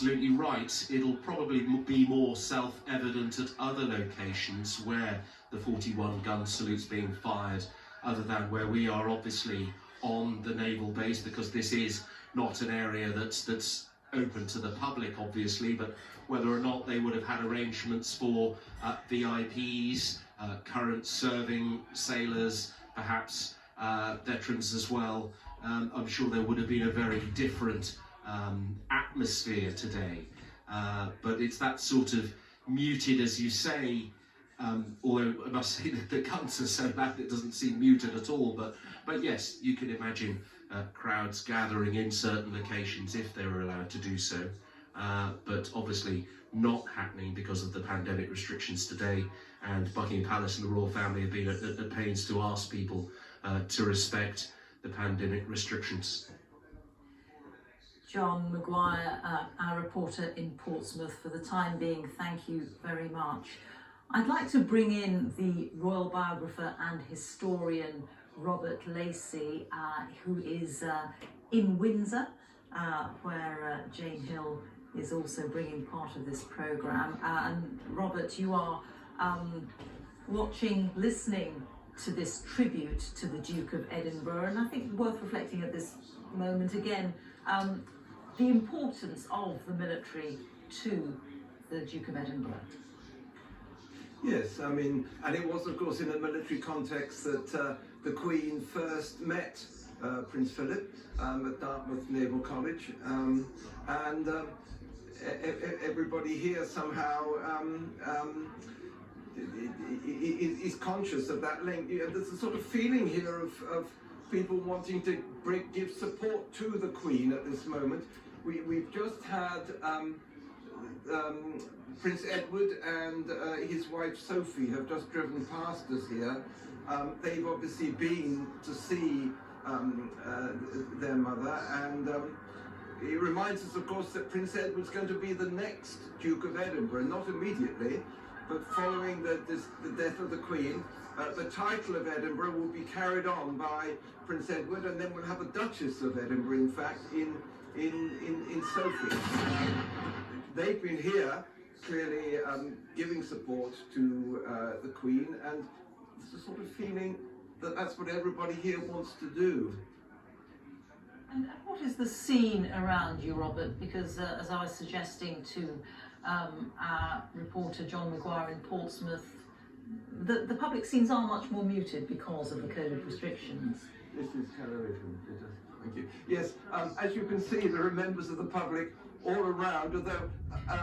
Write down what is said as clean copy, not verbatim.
Absolutely right. It'll probably be more self-evident at other locations where the 41 gun salute's being fired, other than where we are, obviously on the naval base, because this is not an area that's open to the public, obviously, but whether or not they would have had arrangements for VIPs, current serving sailors, perhaps veterans as well, I'm sure there would have been a very different atmosphere today. But it's that sort of muted, as you say, although I must say that the guns are so loud it doesn't seem muted at all, but yes, you can imagine crowds gathering in certain locations if they were allowed to do so, but obviously not happening because of the pandemic restrictions today, and Buckingham Palace and the royal family have been at pains to ask people to respect the pandemic restrictions. John Maguire, our reporter in Portsmouth, for the time being, thank you very much. I'd like to bring in the royal biographer and historian Robert Lacey, who is in Windsor, where Jane Hill is also bringing part of this programme. And Robert, you are watching, listening to this tribute to the Duke of Edinburgh, and I think worth reflecting at this moment again, the importance of the military to the Duke of Edinburgh. Yes, I mean, and it was, of course, in a military context that the Queen first met Prince Philip at Dartmouth Naval College, and everybody here somehow is conscious of that link. There's a sort of feeling here of people wanting to give support to the Queen at this moment. We've just had Prince Edward and his wife Sophie have just driven past us here. They've obviously been to see their mother, and it reminds us, of course, that Prince Edward's going to be the next Duke of Edinburgh, not immediately, but following the death of the Queen. The title of Edinburgh will be carried on by Prince Edward, and then we'll have a Duchess of Edinburgh, in fact, in Sophie. They've been here, clearly giving support to the Queen, and there's a sort of feeling that that's what everybody here wants to do. And what is the scene around you, Robert? Because as I was suggesting to our reporter John Maguire in Portsmouth, the public scenes are much more muted because of the COVID restrictions. This is television. Thank you. Yes, as you can see, there are members of the public all around, although